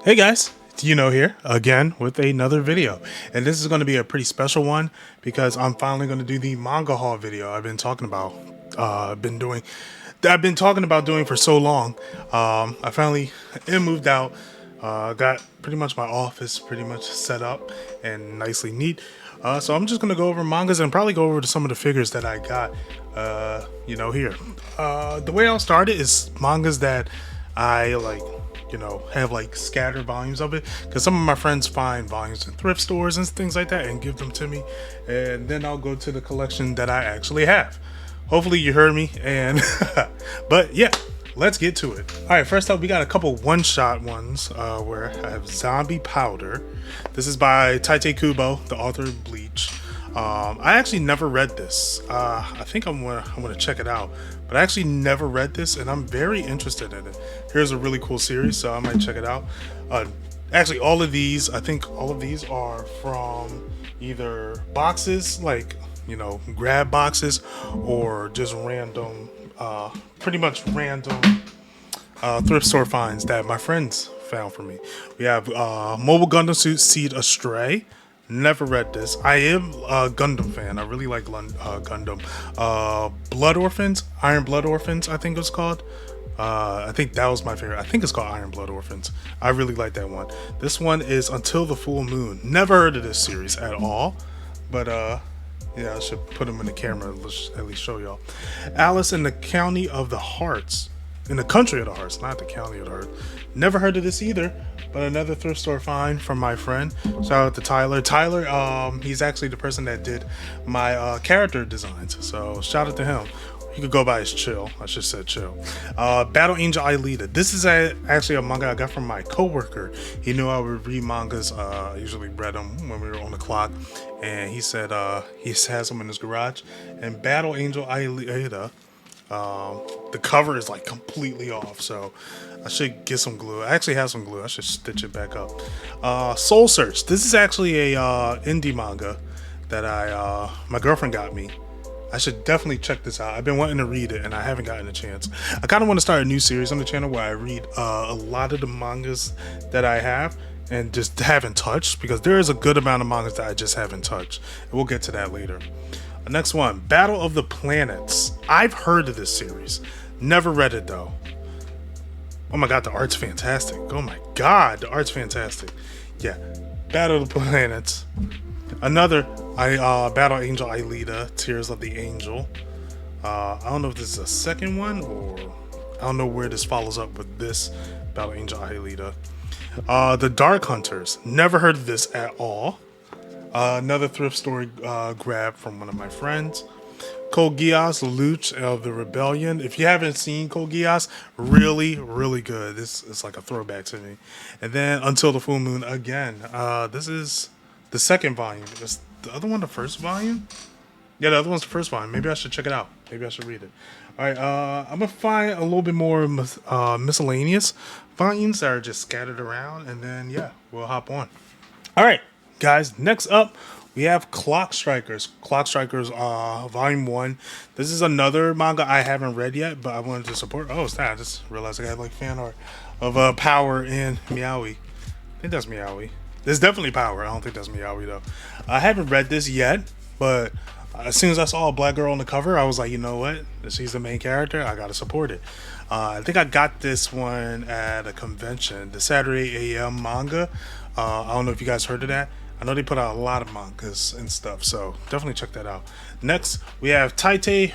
Hey guys, it's Yuno here again with another video, and this is going to be a pretty special one because I'm finally going to do the manga haul video I've been talking about. I've been talking about doing for so long. I finally moved out, got pretty much my office pretty much set up and nicely neat. So I'm just going to go over mangas and probably go over to some of the figures that I got, here. The way I'll start it is mangas that I like, have like scattered volumes of it, because some of my friends find volumes in thrift stores and things like that and give them to me, and then I'll go to the collection that I actually have. Hopefully you heard me, and but yeah, let's get to it. All right, first up we got a couple one-shot ones where I have Zombie Powder. This is by Tite Kubo, the author of Bleach. I actually never read this. I think I'm gonna check it out, but I actually never read this, and I'm very interested in it. Here's a really cool series, so I might check it out. Actually, I think all of these are from either boxes, like grab boxes, or just random, pretty much random thrift store finds that my friends found for me. We have Mobile Gundam Suit Seed Astray. Never read this. I am a Gundam fan. I really like Gundam. Blood Orphans, Iron Blood Orphans, I think it's called. I think that was my favorite. I think it's called Iron Blood Orphans. I really like that one. This one is Until the Full Moon. Never heard of this series at all, but yeah, I should put them in the camera, at least show y'all. Alice in the County of the Hearts. In the Country of the Hearts, not the County of the Hearts. Never heard of this either, but another thrift store find from my friend. Shout out to Tyler. Tyler, he's actually the person that did my character designs, so shout out to him. You could go by as Chill. I just said Chill. Battle Angel Aelita. This is actually a manga I got from my coworker. He knew I would read mangas. I usually read them when we were on the clock, and he said he has them in his garage. And Battle Angel Aelita. The cover is like completely off, so I should get some glue. I actually have some glue. I should stitch it back up. Soul Search. This is actually a indie manga that my girlfriend got me. I should definitely check this out. I've been wanting to read it and I haven't gotten a chance. I kind of want to start a new series on the channel where I read a lot of the mangas that I have and just haven't touched, because there is a good amount of mangas that I just haven't touched. And we'll get to that later. Next one, Battle of the Planets. I've heard of this series. Never read it though. Oh my god, the art's fantastic. Oh my god, the art's fantastic. Yeah, Battle of the Planets. Another, Battle Angel Aelita, Tears of the Angel. I don't know if this is a second one, or I don't know where this follows up with this Battle Angel Aelita. The Dark Hunters. Never heard of this at all. Another thrift store grab from one of my friends. Code Geass, Luch of the Rebellion. If you haven't seen Code Geass, really, really good. This is like a throwback to me. And then Until the Full Moon again. This is the second volume. Is the other one the first volume? Yeah, the other one's the first volume. Maybe I should check it out. Maybe I should read it. Alright, I'm going to find a little bit more miscellaneous volumes that are just scattered around. And then, yeah, we'll hop on. Alright. Guys, next up we have Clock Strikers. Clock Strikers volume 1. This is another manga I haven't read yet, but I wanted to support. Oh, it's that. I just realized I got like fan art of Power and Meowie. I think that's Meowie. There's definitely Power. I don't think that's Meowie though. I haven't read this yet, but as soon as I saw a black girl on the cover, I was like, you know what? She's the main character. I gotta support it. I think I got this one at a convention, the Saturday AM manga. I don't know if you guys heard of that. I know they put out a lot of mangas and stuff, so definitely check that out. Next, we have Tatsuki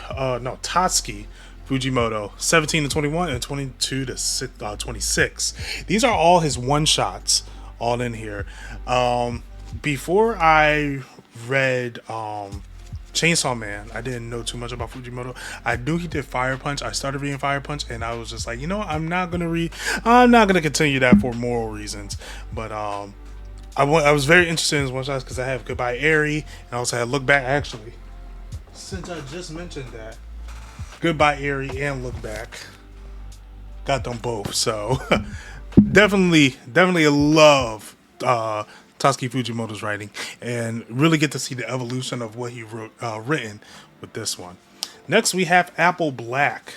Fujimoto, 17 to 21 and 22 to 26. These are all his one-shots, all in here. Before I read Chainsaw Man, I didn't know too much about Fujimoto. I knew he did Fire Punch. I started reading Fire Punch, and I was just like, I'm not gonna continue that for moral reasons. But I was very interested in his one shots because I have Goodbye Eri, and I also had Look Back. Actually, since I just mentioned that, Goodbye Eri and Look Back, got them both. So definitely love Tatsuki Fujimoto's writing, and really get to see the evolution of what he wrote written with this one. Next, we have Apple Black.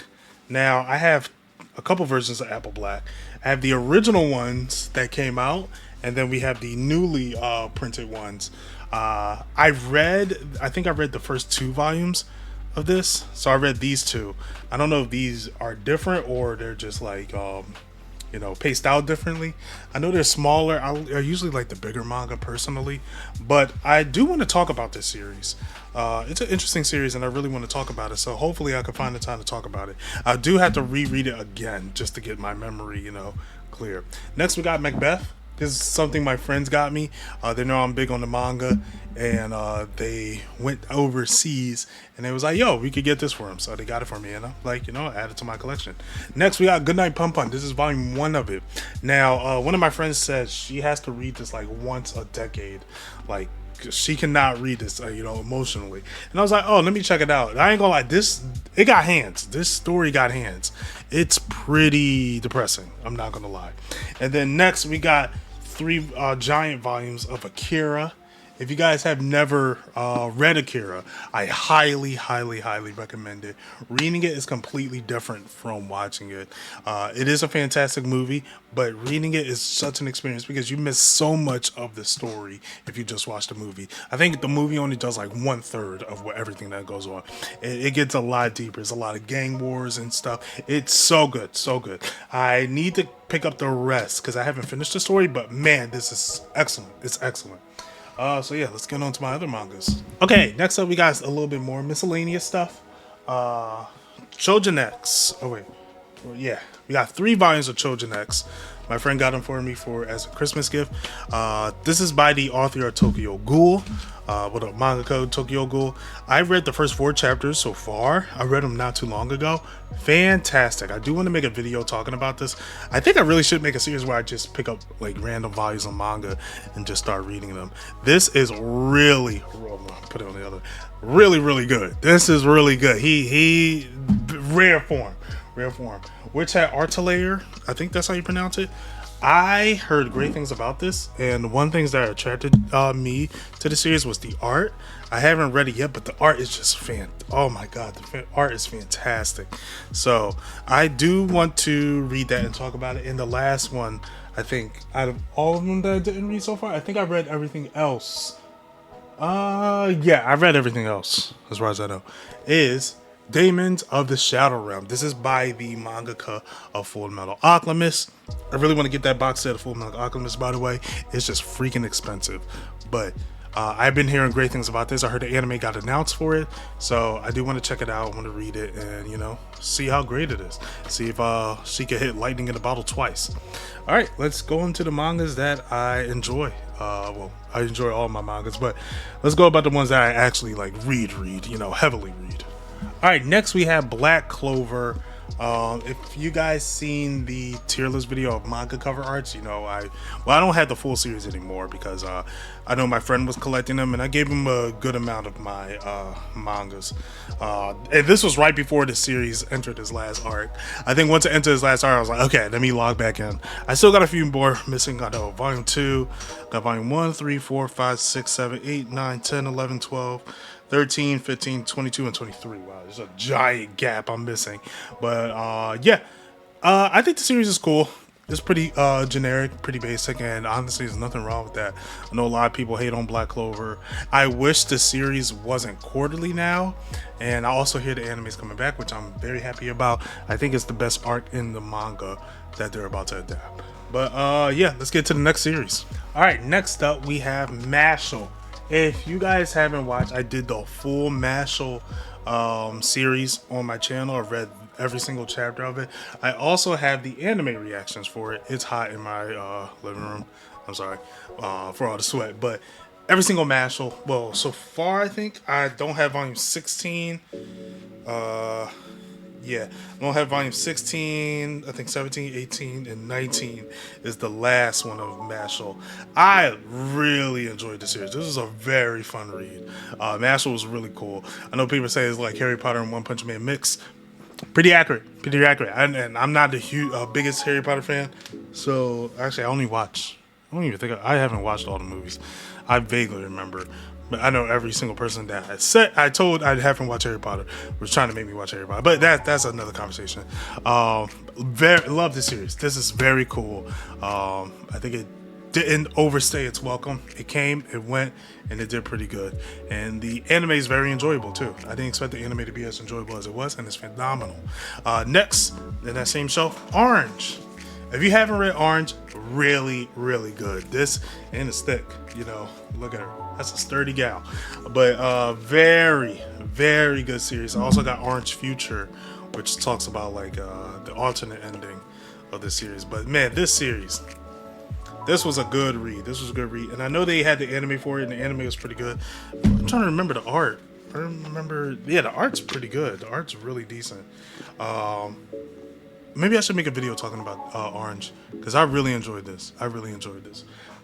Now I have a couple versions of Apple Black. I have the original ones that came out, and then we have the newly printed ones. I think I read the first two volumes of this, so I read these two. I don't know if these are different or they're just like paced out differently. I know they're smaller. I usually like the bigger manga personally, but I do want to talk about this series. It's an interesting series, and I really want to talk about it. So hopefully, I can find the time to talk about it. I do have to reread it again just to get my memory, clear. Next, we got Macbeth. This is something my friends got me. They know I'm big on the manga, and they went overseas, and they was like, "Yo, we could get this for him." So they got it for me, and I'm like, add it to my collection. Next, we got Goodnight Pum Pum. This is volume 1 of it. Now, one of my friends says she has to read this like once a decade, like. She cannot read this, emotionally. And I was like, oh, let me check it out. I ain't gonna lie, it got hands. This story got hands. It's pretty depressing. I'm not gonna lie. And then next, we got 3 giant volumes of Akira. If you guys have never read Akira, I highly, highly, highly recommend it. Reading it is completely different from watching it. It is a fantastic movie, but reading it is such an experience because you miss so much of the story if you just watch the movie. I think the movie only does like 1/3 of everything that goes on. It gets a lot deeper. There's a lot of gang wars and stuff. It's so good, so good. I need to pick up the rest because I haven't finished the story, but man, this is excellent. It's excellent. So yeah, let's get on to my other mangas. Okay, next up we got a little bit more miscellaneous stuff. Chojin X. Oh wait, yeah, we got 3 volumes of Chojin X. My friend got them for me as a Christmas gift. This is by the author of Tokyo Ghoul, with a manga code Tokyo Ghoul. I read the first 4 chapters so far. I read them not too long ago. Fantastic. I do want to make a video talking about this. I think I really should make a series where I just pick up like random volumes of manga and just start reading them. This is really, put it on the other, really, really good. This is really good. He rare form. Which had Artelayer, I think that's how you pronounce it. I heard great things about this, and one thing that attracted me to the series was the art. I haven't read it yet, but the art is just oh my god, the art is fantastic. So I do want to read that and talk about it. In the last one, I think out of all of them that I didn't read so far, I think I read everything else. Yeah, I read everything else as far as I know. Is Daemons of the Shadow Realm. This is by the mangaka of Full Metal Alchemist. I really want to get that box set of Full Metal Alchemist, by the way. It's just freaking expensive. But I've been hearing great things about this. I heard the anime got announced for it. So I do want to check it out. I want to read it and, see how great it is. See if she can hit lightning in a bottle twice. All right, let's go into the mangas that I enjoy. Well, I enjoy all my mangas, but let's go about the ones that I actually read, heavily read. All right, next we have Black Clover. If you guys seen the tier list video of manga cover arts, I don't have the full series anymore because I know my friend was collecting them and I gave him a good amount of my mangas. And this was right before the series entered its last arc. I think once it entered its last arc, I was like, okay, let me log back in. I still got a few more missing. I know volume 2, got volume 1, 3, 4, 5, 6, 7, 8, 9, 10, 11, 12. 13, 15, 22, and 23. Wow, there's a giant gap I'm missing. But yeah, I think the series is cool. It's pretty generic, pretty basic, and honestly, there's nothing wrong with that. I know a lot of people hate on Black Clover. I wish the series wasn't quarterly now, and I also hear the anime is coming back, which I'm very happy about. I think it's the best arc in the manga that they're about to adapt. But yeah, let's get to the next series. All right, next up we have Mashle. If you guys haven't watched, I did the full Mashle series on my channel. I've read every single chapter of it. I also have the anime reactions for it. It's hot in my living room. I'm sorry for all the sweat, but every single Mashle. Well, so far I think I don't have volume 16. Yeah, I don't have volume 16, I think 17, 18, and 19 is the last one of Mashle. I really enjoyed the series. This was a very fun read. Mashle was really cool. I know people say it's like Harry Potter and One Punch Man mix. Pretty accurate. And I'm not the biggest Harry Potter fan, so actually I haven't watched all the movies. I vaguely remember, But I know every single person that I told I'd have him watch Harry Potter was trying to make me watch Harry Potter. But that's another conversation. Very love this series. This is very cool. I think it didn't overstay its welcome. It came, it went, and it did pretty good. And the anime is very enjoyable too. I didn't expect the anime to be as enjoyable as it was, and it's phenomenal. Next, in that same shelf, Orange. If you haven't read Orange, really, really good. This, and it's thick, you know, look at her. That's a sturdy gal. But very, very good series. I also got Orange Future, which talks about like the alternate ending of this series. But man, this was a good read. This was a good read. And I know they had the anime for it, and the anime was pretty good. I'm trying to remember the art. I remember, yeah, the art's pretty good. The art's really decent. Maybe I should make a video talking about Orange, because I really enjoyed this.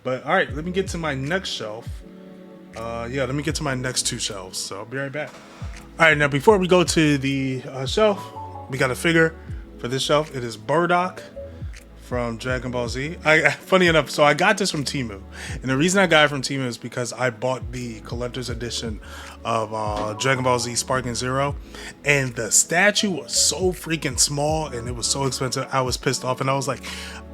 But all right, let me get to my next shelf. Let me get to my next two shelves. So I'll be right back. All right, now before we go to the shelf, we got a figure for this shelf. It is Bardock from Dragon Ball Z. Funny enough, so I got this from Temu, and the reason I got it from Temu is because I bought the collector's edition of Dragon Ball Z Sparking Zero, and the statue was so freaking small and it was so expensive. I was pissed off, and I was like,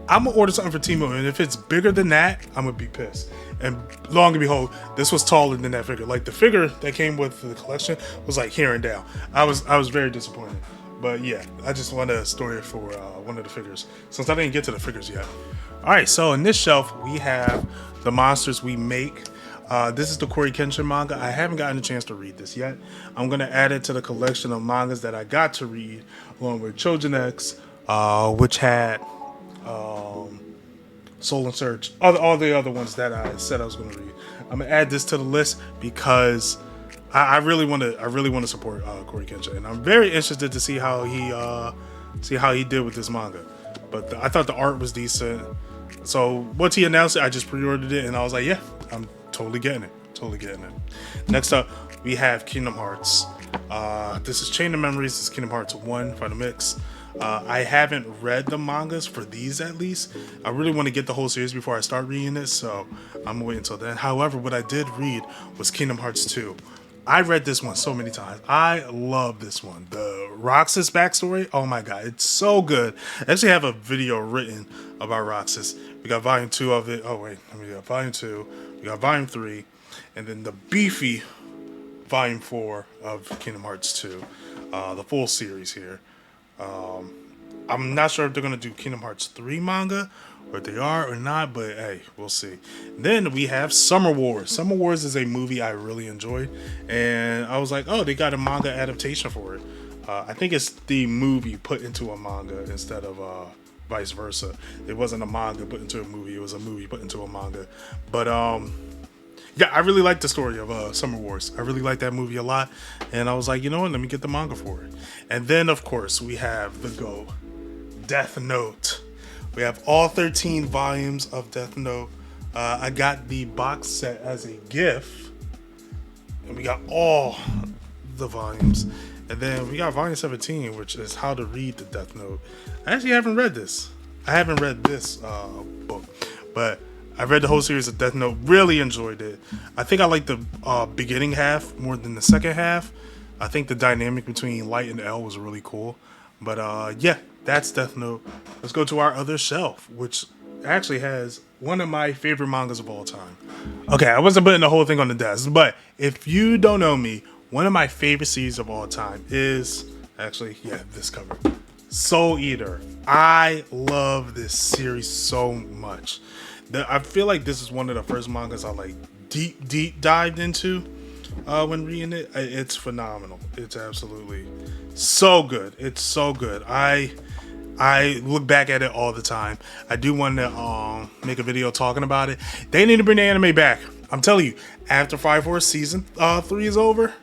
I'm gonna order something for Temu, and if it's bigger than that, I'm gonna be pissed. And long and behold, this was taller than that figure. Like the figure that came with the collection was like here and down. I was very disappointed. But yeah, I just wanted a story for one of the figures, since I didn't get to the figures yet. All right, so in this shelf, we have the monsters we make. This is the Corey Kenshin manga. I haven't gotten a chance to read this yet. I'm going to add it to the collection of mangas that I got to read, along with Chojin X, which had Soul and Search, all the other ones that I said I was going to read. I'm going to add this to the list because I really want to support Corey Kenshin, and I'm very interested to see how he did with this manga. But I thought the art was decent. So once he announced it, I just pre-ordered it, and I was like, yeah, I'm totally getting it. Next up, we have Kingdom Hearts. This is Chain of Memories. This is Kingdom Hearts 1 for the mix. I haven't read the mangas for these, at least. I really want to get the whole series before I start reading this, so I'm waiting until then. However, what I did read was Kingdom Hearts 2. I read this one so many times. I love this one. The Roxas backstory, oh my god, it's so good. I actually have a video written about Roxas. We got volume 2 of it. Oh wait, we got volume 2, we got volume 3, and then the beefy volume 4 of Kingdom Hearts 2. The full series here. I'm not sure if they're going to do Kingdom Hearts 3 manga, or if they are or not, but hey, we'll see. Then we have Summer Wars. Summer Wars is a movie I really enjoyed, and I was like, oh, they got a manga adaptation for it. I think it's the movie put into a manga instead of vice versa. It wasn't a manga put into a movie, it was a movie put into a manga. But yeah, I really like the story of Summer Wars. I really like that movie a lot, and I was like, you know what, let me get the manga for it. And then, of course, we have the GO, Death Note. We have all 13 volumes of Death Note. I got the box set as a gift, and we got all the volumes. And then we got volume 17, which is How to Read the Death Note. I actually haven't read this. I haven't read this book, but I read the whole series of Death Note. Really enjoyed it. I think I like the beginning half more than the second half. I think the dynamic between Light and L was really cool. But yeah, that's Death Note. Let's go to our other shelf, which actually has one of my favorite mangas of all time. Okay, I wasn't putting the whole thing on the desk, but if you don't know me, one of my favorite series of all time is actually, yeah, this cover. Soul Eater. I love this series so much. I feel like this is one of the first mangas I like deep dived into when reading it. It's phenomenal. It's absolutely so good. It's so good. I look back at it all the time. I do want to make a video talking about it. They need to bring the anime back. I'm telling you, after Fire Force season 3 is over,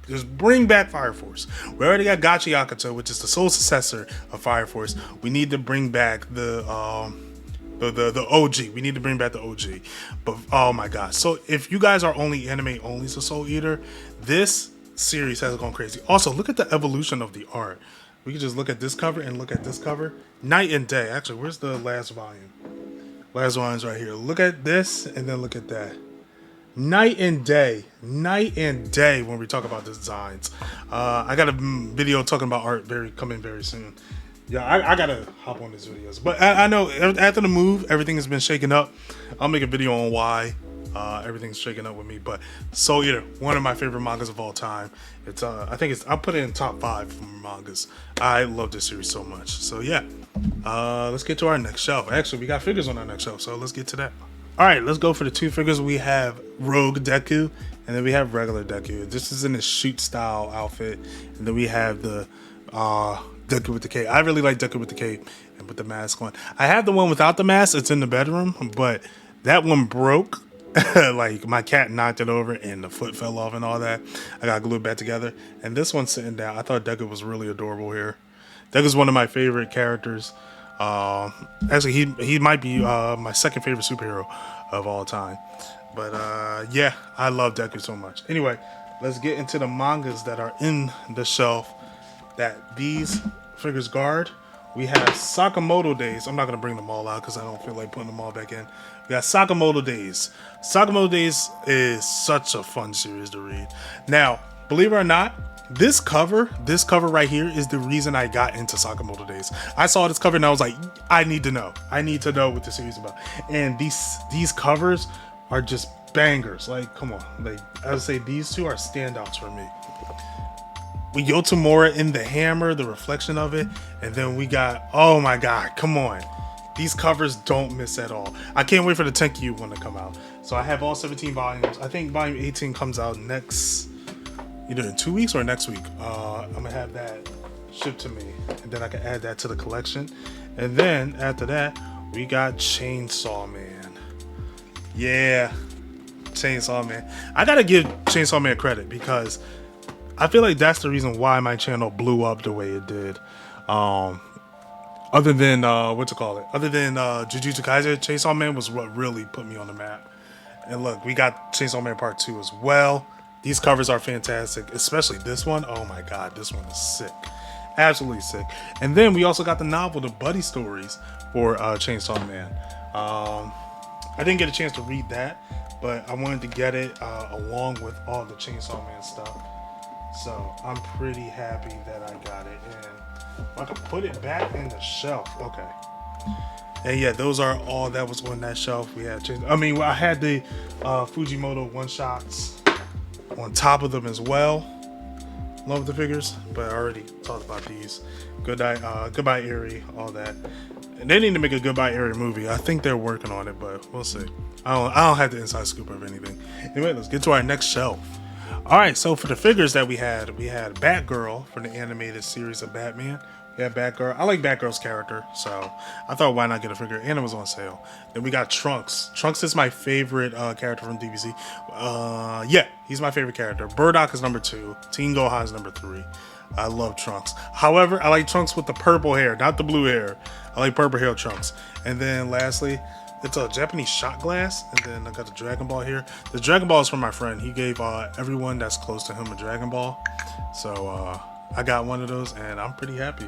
just bring back Fire Force. We already got Gachi Yakuto, which is the sole successor of Fire Force. We need to bring back the OG. We need to bring back the OG. But oh my god. So if you guys are only anime only to Soul Eater, this series has gone crazy. Also, look at the evolution of the art. We can just look at this cover and look at this cover. Night and day. Actually, where's the last volume? Last volume's right here. Look at this and then look at that. night and day when we talk about designs. I got a video talking about art coming very soon. Yeah, I gotta hop on these videos, but I know after the move, everything has been shaken up. I'll make a video on why everything's shaken up with me. But Soul Eater, one of my favorite mangas of all time. It's I'll put it in top 5 for mangas. I love this series so much. So yeah, let's get to our next shelf. Actually, we got figures on our next shelf, so let's get to that. All right, let's go for the 2 figures. We have Rogue Deku, and then we have regular Deku. This is in a shoot style outfit, and then we have the Deku with the cape. I really like Deku with the cape and put the mask on. I have the one without the mask. It's in the bedroom, but that one broke. Like my cat knocked it over and the foot fell off and all that. I got glued back together. And this one's sitting down. I thought Deku was really adorable here. Deku's one of my favorite characters. Actually, he might be my second favorite superhero of all time. But yeah, I love Deku so much. Anyway, let's get into the mangas that are in the shelf that these figures guard. We have Sakamoto Days. I'm not going to bring them all out because I don't feel like putting them all back in. We got Sakamoto Days. Sakamoto Days is such a fun series to read. Now, believe it or not, this cover right here is the reason I got into Sakamoto Days. I saw this cover and I was like, I need to know. I need to know what the series is about. And these covers are just bangers. Like, come on. Like, I would say these two are standouts for me. We go to Mora in the hammer, the reflection of it, and then we got, oh my god, come on. These covers don't miss at all. I can't wait for the 10Q one to come out. So I have all 17 volumes. I think volume 18 comes out either in 2 weeks or next week. I'm gonna have that shipped to me, and then I can add that to the collection. And then after that, we got Chainsaw Man. Yeah, Chainsaw Man. I gotta give Chainsaw Man credit because I feel like that's the reason why my channel blew up the way it did. Other than Other than Jujutsu Kaisen, Chainsaw Man was what really put me on the map. And look, we got Chainsaw Man Part 2 as well. These covers are fantastic, especially this one. Oh my god, this one is sick. Absolutely sick. And then we also got the novel, the Buddy Stories for Chainsaw Man. I didn't get a chance to read that, but I wanted to get it along with all the Chainsaw Man stuff. So I'm pretty happy that I got it, and I can put it back in the shelf. Okay. And yeah, those are all that was on that shelf. We had, I had the Fujimoto one shots on top of them as well. Love the figures, but I already talked about these. Goodbye Eerie, all that. And they need to make a Goodbye Eerie movie. I think they're working on it, but we'll see. I don't have the inside scoop of anything. Anyway, let's get to our next shelf. All right, so for the figures that we had Batgirl from the animated series of Batman. We had Batgirl. I like Batgirl's character, so I thought why not get a figure, and it was on sale. Then we got Trunks. Trunks is my favorite character from DBZ. Yeah, he's my favorite character. Burdock is number 2. Teen Gohan is number 3. I love Trunks. However, I like Trunks with the purple hair, not the blue hair. I like purple hair Trunks. And then lastly, it's a Japanese shot glass, and then I got the Dragon Ball here. The Dragon Ball is from my friend. He gave everyone that's close to him a Dragon Ball. So I got one of those, and I'm pretty happy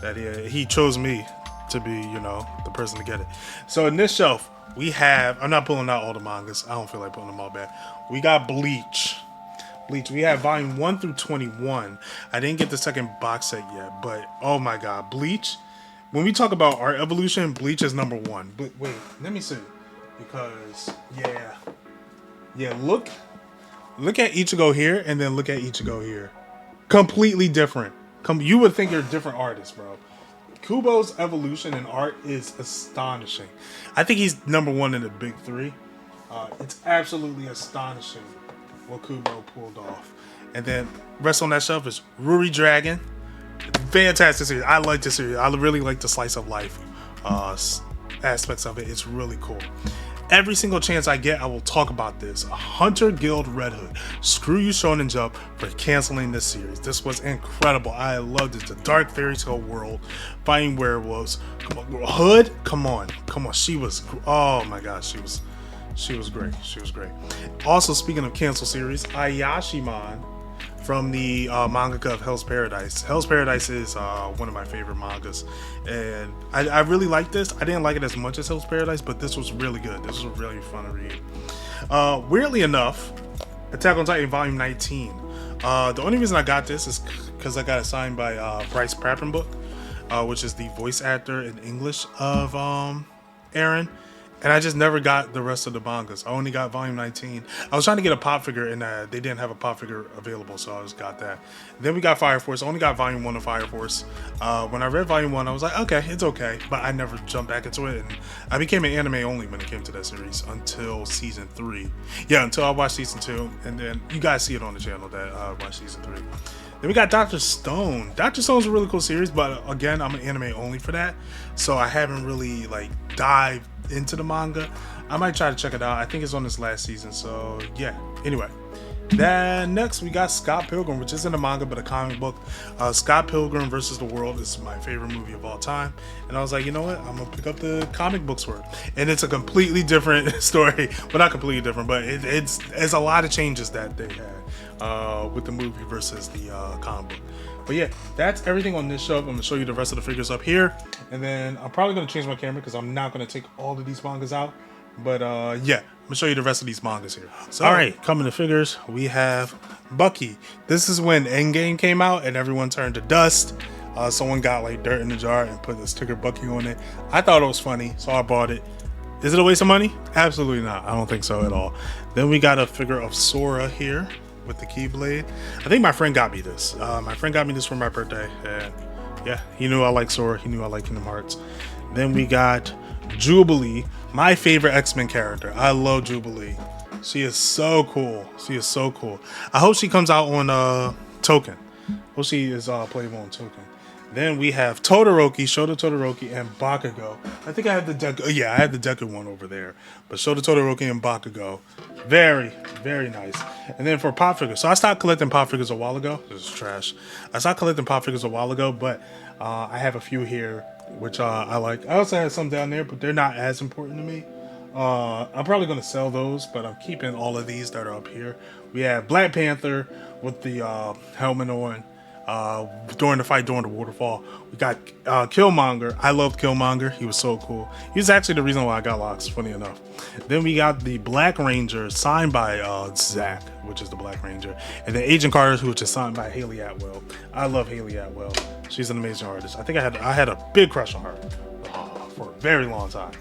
that he chose me to be, the person to get it. So in this shelf, we have, I'm not pulling out all the mangas. I don't feel like putting them all back. We got Bleach. We have volume 1 through 21. I didn't get the second box set yet, but oh my god, Bleach. When we talk about art evolution, Bleach is number 1. But wait, let me see. Because, yeah, look at Ichigo here, and then look at Ichigo here. Completely different. You would think they're different artists, bro. Kubo's evolution in art is astonishing. I think he's number 1 in the big 3. It's absolutely astonishing what Kubo pulled off. And then, rest on that shelf is Ruri Dragon. Fantastic series. I like this series. I really like the slice of life aspects of it. It's really cool. Every single chance I get, I will talk about this. Hunter Guild Red Hood. Screw you, Shonen Jump, for canceling this series. This was incredible. I loved it. The dark fairy tale world, fighting werewolves. Come on, Hood. Come on. She was. Oh my gosh, she was great. She was great. Also, speaking of cancel series, Ayashimon from the mangaka of Hell's Paradise. Hell's Paradise is one of my favorite mangas, and I really like this. I didn't like it as much as Hell's Paradise, but this was really good. This was really fun to read. Weirdly enough, Attack on Titan Volume 19. The only reason I got this is because I got it signed by Bryce Papenbrook, which is the voice actor in English of Eren. And I just never got the rest of the mangas. I only got Volume 19. I was trying to get a pop figure, and they didn't have a pop figure available, so I just got that. Then we got Fire Force. I only got Volume 1 of Fire Force. When I read Volume 1, I was like, okay, it's okay. But I never jumped back into it, and I became an anime only when it came to that series until Season 3. Yeah, until I watched Season 2, and then you guys see it on the channel that I watched Season 3. Then we got Dr. Stone. Dr. Stone's a really cool series, but again, I'm an anime only for that, so I haven't really dived into the manga. I might try to check it out. I think it's on this last season, so yeah. Anyway, then next we got Scott Pilgrim, which isn't a manga but a comic book. Scott Pilgrim versus the World is my favorite movie of all time, and I was like, you know what, I'm gonna pick up the comic books for it. And it's a completely different story. Well, not completely different, but it's a lot of changes that they had with the movie versus the comic book. But yeah, that's everything on this shelf. I'm going to show you the rest of the figures up here. And then I'm probably going to change my camera because I'm not going to take all of these mangas out. But yeah, I'm going to show you the rest of these mangas here. So, all right, coming to figures, we have Bucky. This is when Endgame came out and everyone turned to dust. Someone got dirt in the jar and put the sticker Bucky on it. I thought it was funny, so I bought it. Is it a waste of money? Absolutely not. I don't think so at all. Then we got a figure of Sora here with the Keyblade. I think my friend got me this. My friend got me this for my birthday, and yeah, he knew I like Sora. He knew I like Kingdom Hearts. Then we got Jubilee, my favorite X-Men character. I love Jubilee. She is so cool. She is so cool. I hope she comes out on Token. Hope she is playable on Token. Then we have Todoroki, Shota Todoroki, and Bakugo. I think I had the Deku. Yeah, I had the Deku one over there. But Shota Todoroki and Bakugo. Very, very nice. And then for pop figures. So I stopped collecting pop figures a while ago. This is trash. I stopped collecting pop figures a while ago, but I have a few here, which I like. I also have some down there, but they're not as important to me. I'm probably going to sell those, but I'm keeping all of these that are up here. We have Black Panther with the helmet on. During the fight during the waterfall, we got Killmonger. I loved Killmonger. He was so cool. He was actually the reason why I got locks, funny enough. Then we got the Black Ranger signed by Zack, which is the Black Ranger, and then Agent Carter, which is signed by Haley Atwell. I love Haley Atwell. She's an amazing artist. I think I had a big crush on her for a very long time.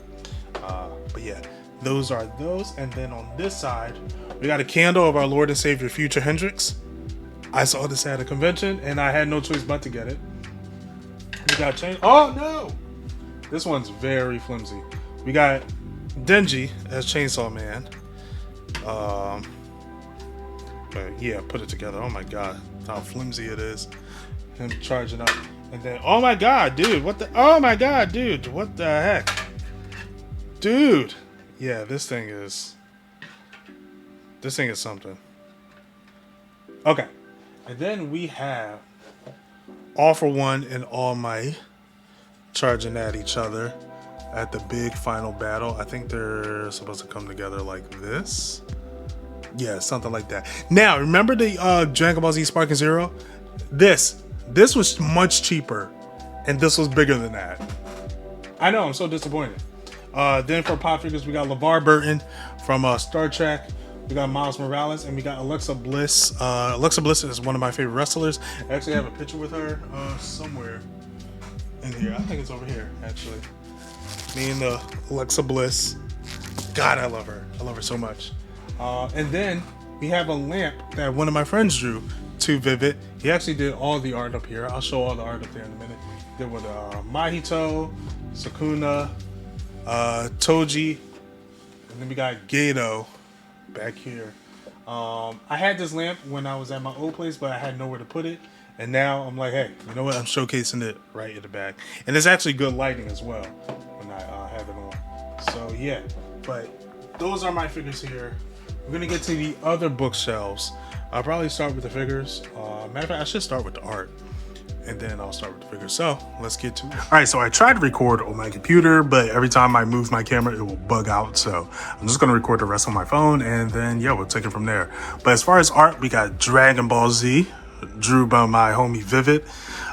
But yeah, those are those. And then on this side, we got a candle of our Lord and Savior Future Hendrix. I saw this at a convention and I had no choice but to get it. We got change. Oh no! This one's very flimsy. We got Denji as Chainsaw Man. But yeah, put it together. Oh my god, how flimsy it is. Him charging up. And then, oh my god, dude, what the? Oh my god, dude, what the heck? Dude! Yeah, this thing is something. Okay. And then we have All For One and All Might charging at each other at the big final battle. I think they're supposed to come together like this. Yeah, something like that. Now, remember the Dragon Ball Z Sparking Zero? This was much cheaper, and this was bigger than that. I know, I'm so disappointed. Then for pop figures, we got LeVar Burton from Star Trek. We got Miles Morales, and we got Alexa Bliss. Alexa Bliss is one of my favorite wrestlers. I actually have a picture with her somewhere in here. I think it's over here, actually. Me and Alexa Bliss. God, I love her. I love her so much. And then we have a lamp that one of my friends drew, Too Vivid. He actually did all the art up here. I'll show all the art up there in a minute. He did with Mahito, Sukuna, Toji, and then we got Gato back here. I had this lamp when I was at my old place, but I had nowhere to put it. And now I'm like, hey, you know what? I'm showcasing it right in the back. And it's actually good lighting as well when I have it on. So yeah, but those are my figures here. We're gonna get to the other bookshelves. I'll probably start with the figures. Matter of fact, I should start with the art. and then I'll start with the figure. So let's get to it. All right, so I tried to record on my computer, but every time I move my camera, it will bug out. So I'm just gonna record the rest on my phone, and then yeah, we'll take it from there. But as far as art, we got Dragon Ball Z, drew by my homie Vivid.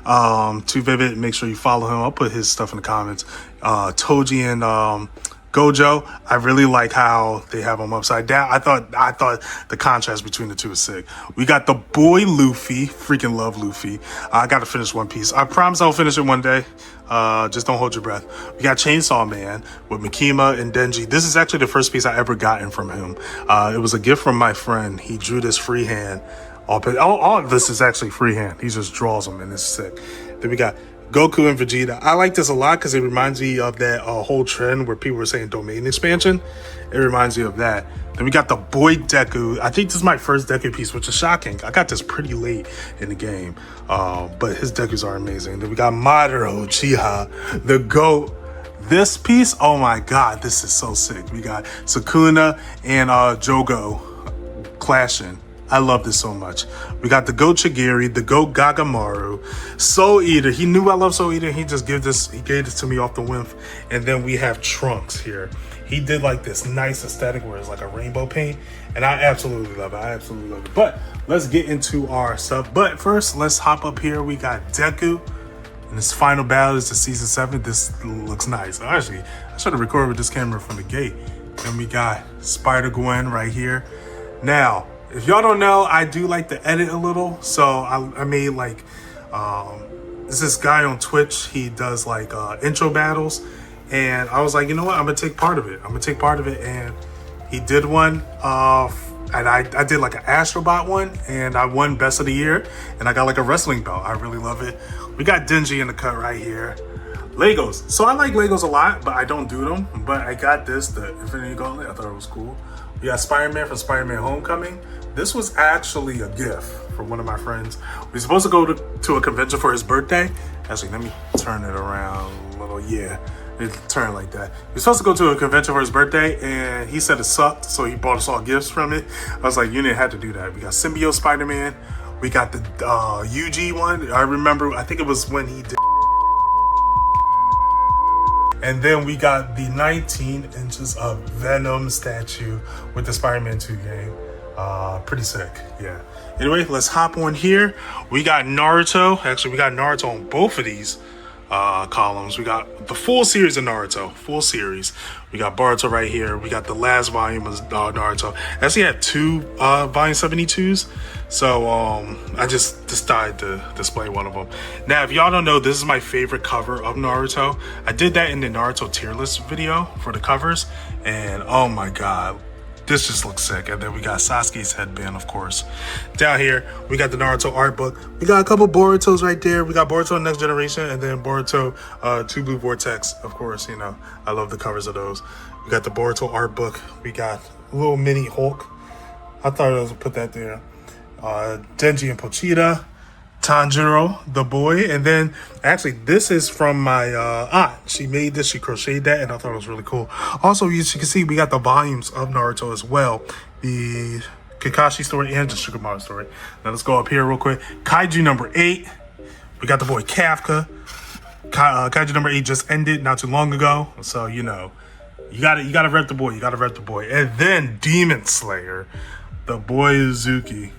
To Vivid, make sure you follow him. I'll put his stuff in the comments. Toji and Gojo, I really like how they have them upside down. I thought the contrast between the two is sick. We got the boy Luffy, freaking love Luffy. I got to finish One Piece. I promise I'll finish it one day. Just don't hold your breath. We got Chainsaw Man with Makima and Denji. This is actually the first piece I ever gotten from him. It was a gift from my friend. He drew this freehand. All of this is actually freehand. He just draws them and it's sick. Then we got Goku and Vegeta. I like this a lot because it reminds me of that whole trend where people were saying domain expansion. It reminds me of that. Then we got the boy Deku. I think this is my first Deku piece, which is shocking. I got this pretty late in the game, but his Dekus are amazing. Then we got Madara Uchiha, the GOAT. This piece, oh my god, this is so sick. We got Sukuna and Jogo clashing. I love this so much. We got the GOAT Chigiri, the GOAT Gagamaru, Soul Eater. He knew I love Soul Eater. He gave this to me off the whim. And then we have Trunks here. He did like this nice aesthetic where it's like a rainbow paint. And I absolutely love it. But let's get into our stuff. But first, let's hop up here. We got Deku. And this final battle is the season 7. This looks nice. Actually, I should have recorded with this camera from the gate. Then we got Spider-Gwen right here. Now, if y'all don't know, I do like to edit a little. So I made like, there's this guy on Twitch. He does like intro battles. And I was like, you know what? I'm going to take part of it. And he did one. And I did like an Astrobot one. And I won Best of the Year. And I got like a wrestling belt. I really love it. We got Denji in the cut right here. Legos. So I like Legos a lot, but I don't do them. But I got this, the Infinity Gauntlet. I thought it was cool. We got Spider-Man from Spider-Man Homecoming. This was actually a gift from one of my friends. We were supposed to go to a convention for his birthday. Actually, let me turn it around a little. Yeah, it turned like that. We were supposed to go to a convention for his birthday, and he said it sucked, so he bought us all gifts from it. I was like, you didn't have to do that. We got Symbiote Spider-Man. We got the UG one. I remember, I think it was when he did. And then we got the 19 inches of Venom statue with the Spider-Man 2 game. Pretty sick, yeah. Anyway, let's hop on here. We got Naruto. Actually, we got Naruto on both of these columns. We got the full series of Naruto, full series. We got Boruto right here. We got the last volume of Naruto. I actually had 2 volume 72s. So I just decided to display one of them. Now, if y'all don't know, this is my favorite cover of Naruto. I did that in the Naruto tier list video for the covers. And oh my god, this just looks sick. And then we got Sasuke's headband, of course. Down here, we got the Naruto art book. We got a couple Borutos right there. We got Boruto Next Generation and then Boruto 2 Blue Vortex. Of course, you know, I love the covers of those. We got the Boruto art book. We got a little mini Hulk. I thought I was gonna put that there. Denji and Pochita. Tanjiro, the boy. And then, actually, this is from my aunt. She made this, she crocheted that, and I thought it was really cool. Also, as you can see, we got the volumes of Naruto as well. The Kakashi story and the Shikamaru story. Now, let's go up here real quick. Kaiju number 8. We got the boy Kafka. Kaiju number 8 just ended not too long ago. So, you know, you gotta rep the boy. And then Demon Slayer, the boy Uzuki.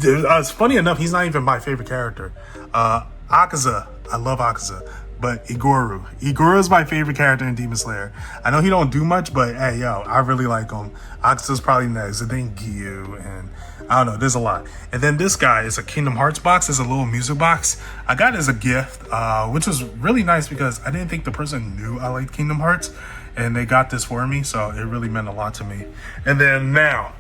It's funny enough, he's not even my favorite character. Akaza, I love Akaza, but Iguru is my favorite character in Demon Slayer. I know he don't do much, but hey, yo, I really like him. Akaza's probably next, and then Gyu, and I don't know, there's a lot. And then this guy is a Kingdom Hearts box. It's a little music box. I got it as a gift, which was really nice because I didn't think the person knew I liked Kingdom Hearts, and they got this for me, so it really meant a lot to me. And then now,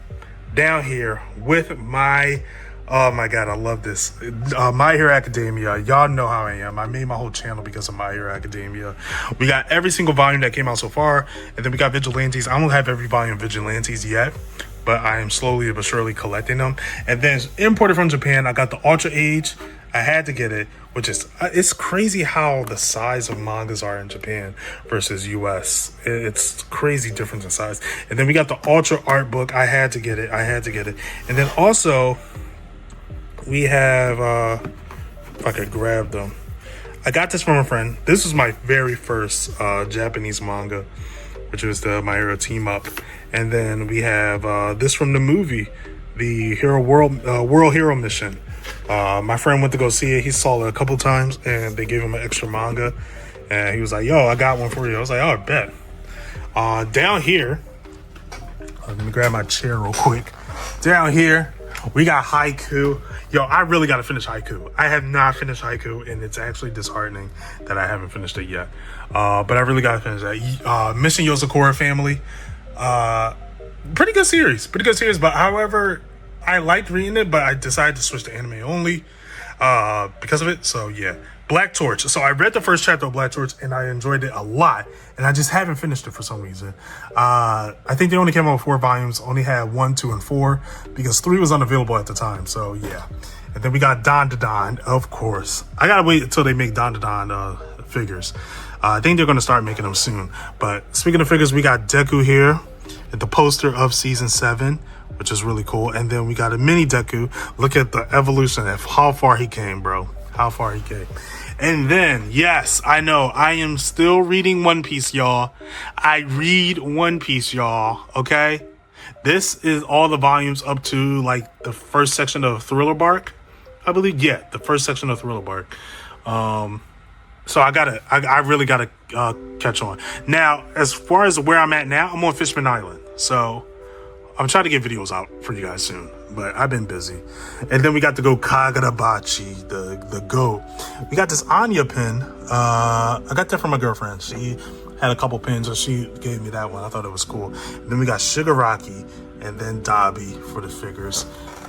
down here with my, oh my god, I love this. My Hero Academia. Y'all know how I am. I made my whole channel because of My Hero Academia. We got every single volume that came out so far. And then we got Vigilantes. I don't have every volume of Vigilantes yet, but I am slowly but surely collecting them. And then imported from Japan, I got the Ultra Age. I had to get it, which is, it's crazy how the size of mangas are in Japan versus US. It's crazy difference in size. And then we got the Ultra Art Book. I had to get it. And then also, we have if I could grab them. I got this from a friend. This was my very first Japanese manga, which was the My Hero Team Up. And then we have this from the movie, the World Hero Mission. My friend went to go see it. He saw it a couple times, and they gave him an extra manga. And he was like, yo, I got one for you. I was like, oh, I bet. Down here, let me grab my chair real quick. Down here, we got Haiku. Yo, I really got to finish Haiku. I have not finished Haiku, and it's actually disheartening that I haven't finished it yet. But I really got to finish that. Mission Yozakura Family. Pretty good series. But however, I liked reading it, but I decided to switch to anime only because of it. So yeah. Black Torch. So I read the first chapter of Black Torch and I enjoyed it a lot, and I just haven't finished it for some reason. I think they only came out with 4 volumes, only had 1, 2, and 4 because 3 was unavailable at the time. So yeah. And then we got Don to Don, of course. I gotta wait until they make Don to Don figures. I think they're gonna start making them soon. But speaking of figures, we got Deku here at the poster of season 7, which is really cool. And then we got a mini Deku. Look at the evolution of how far he came, bro. How far he came. And then, yes, I know, I am still reading One Piece, y'all. I read One Piece, y'all, okay? This is all the volumes up to, like, the first section of Thriller Bark, I believe. Yeah, the first section of Thriller Bark. So I really gotta catch on. Now, as far as where I'm at now, I'm on Fishman Island. So I'm trying to get videos out for you guys soon, but I've been busy. And then we got to go Kagurabachi, the goat. We got this Anya pin. I got that from my girlfriend. She had a couple pins, and she gave me that one. I thought it was cool. And then we got Shigaraki, and then Dabi for the figures.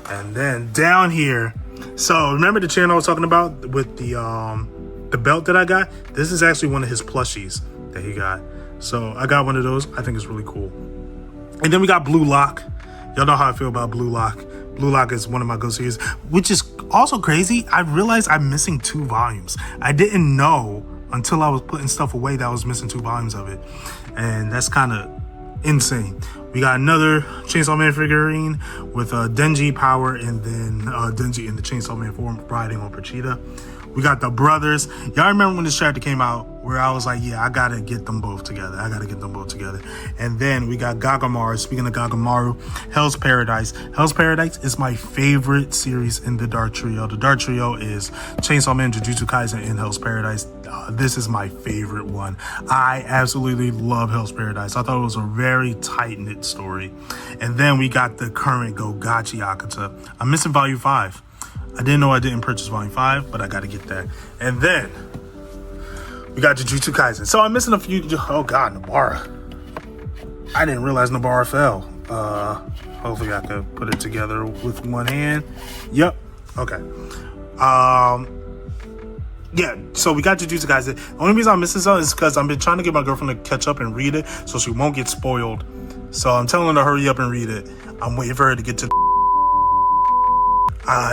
And then down here, so remember the channel I was talking about with the belt that I got? This is actually one of his plushies that he got. So I got one of those. I think it's really cool. And then we got Blue Lock. Y'all know how I feel about Blue Lock. Blue Lock is one of my go series, which is also crazy. I realized I'm missing 2 volumes. I didn't know until I was putting stuff away that I was missing 2 volumes of it. And that's kind of insane. We got another Chainsaw Man figurine with Denji power, and then Denji in the Chainsaw Man form riding on Pachita. We got the brothers. Y'all remember when this chapter came out where I was like, yeah, I gotta get them both together. And then we got Gagamaru. Speaking of Gagamaru, Hell's Paradise. Hell's Paradise is my favorite series in the Dark Trio. The Dark Trio is Chainsaw Man, Jujutsu Kaisen, and Hell's Paradise. This is my favorite one. I absolutely love Hell's Paradise. I thought it was a very tight-knit story. And then we got the current Gogachi Akata. I'm missing volume 5. I didn't know I didn't purchase volume 5, but I got to get that. And then we got Jujutsu Kaisen. So I'm missing a few. Oh God, Nobara. I didn't realize Nobara fell. Hopefully I could put it together with one hand. Yep. Okay. Yeah, so we got Jujutsu Kaisen. The only reason I'm missing something is because I've been trying to get my girlfriend to catch up and read it so she won't get spoiled. So I'm telling her to hurry up and read it. I'm waiting for her to get to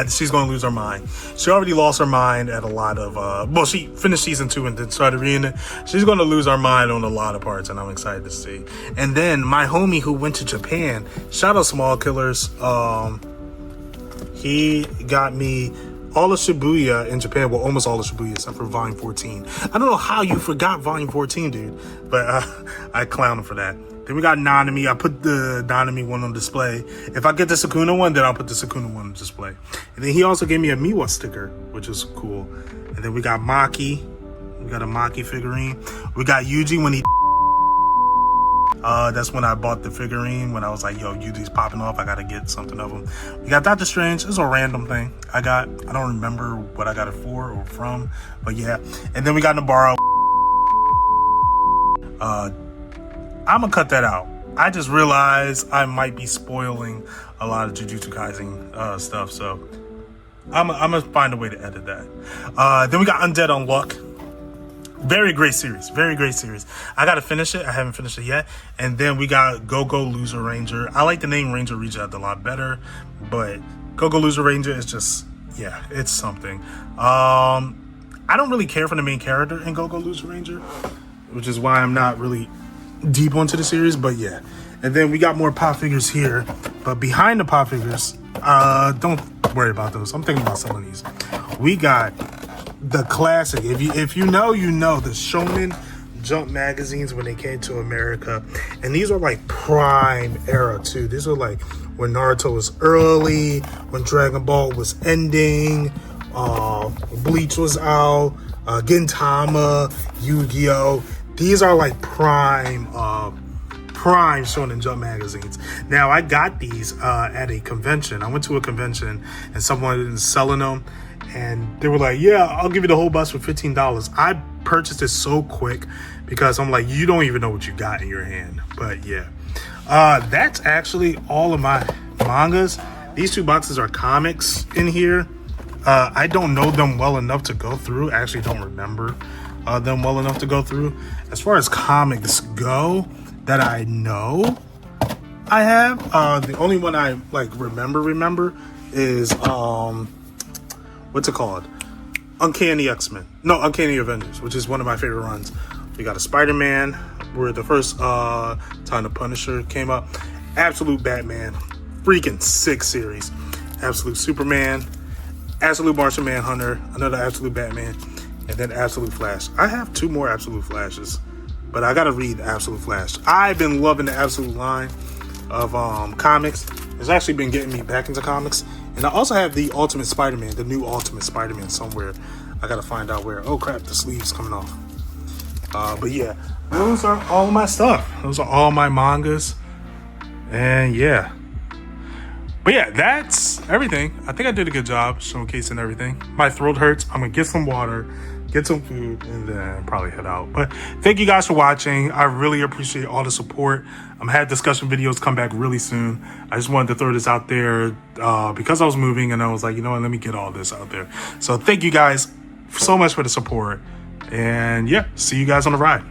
she's going to lose her mind. She already lost her mind at a lot of, well, she finished season 2 and then started reading it. She's going to lose her mind on a lot of parts, and I'm excited to see. And then my homie who went to Japan, shout out Small Killers, he got me all of Shibuya in Japan, well, almost all of Shibuya except for volume 14. I don't know how you forgot volume 14, dude, but I clown him for that. Then we got Nanami. I put the Nanami one on display. If I get the Sukuna one, then I'll put the Sukuna one on display. And then he also gave me a Miwa sticker, which is cool. And then we got Maki. We got a Maki figurine. We got Yuji when he... that's when I bought the figurine, when I was like, yo, Yuji's popping off. I got to get something of him. We got Doctor Strange. It's a random thing I got. I don't remember what I got it for or from, but yeah. And then we got Nobara. I'm gonna cut that out. I just realized I might be spoiling a lot of Jujutsu Kaisen stuff, so I'm gonna find a way to edit that. Then we got Undead Unluck. Very great series. I gotta finish it. I haven't finished it yet. And then we got Go-Go Loser Ranger. I like the name Ranger Reject a lot better, but Go-Go Loser Ranger is just, yeah, it's something. I don't really care for the main character in Go-Go Loser Ranger, which is why I'm not really deep onto the series, but yeah. And then we got more pop figures here, but behind the pop figures, don't worry about those. I'm thinking about selling these. We got the classic. If you know, you know the Shonen Jump magazines when they came to America, and these are like prime era too. These are like when Naruto was early, when Dragon Ball was ending, Bleach was out, Gintama, Yu-Gi-Oh. These are like prime Shonen Jump magazines. Now, I got these at a convention. I went to a convention and someone was selling them, and they were like, yeah, I'll give you the whole bus for $15. I purchased it so quick because I'm like, you don't even know what you got in your hand. But yeah, that's actually all of my mangas. These 2 boxes are comics in here. I don't know them well enough to go through. I actually don't remember them well enough to go through. As far as comics go that I know I have, the only one I like remember is what's it called? Uncanny X-Men. No, Uncanny Avengers, which is one of my favorite runs. We got a Spider-Man, where the first time the Punisher came up. Absolute Batman, freaking sick series. Absolute Superman, Absolute Martian Manhunter, another Absolute Batman, and then Absolute Flash. I have 2 more Absolute Flashes, but I gotta read Absolute Flash. I've been loving the Absolute line of comics. It's actually been getting me back into comics. And I also have the Ultimate Spider-Man, the new Ultimate Spider-Man somewhere. I gotta find out where. Oh crap, the sleeve's coming off. But yeah, those are all of my stuff. Those are all my mangas. And yeah. But yeah, that's everything. I think I did a good job showcasing everything. My throat hurts. I'm gonna get some water, get some food, and then probably head out. But thank you guys for watching. I really appreciate all the support. I'm had discussion videos come back really soon. I just wanted to throw this out there because I was moving, and I was like, you know what, let me get all this out there. So thank you guys so much for the support. And yeah, see you guys on the ride.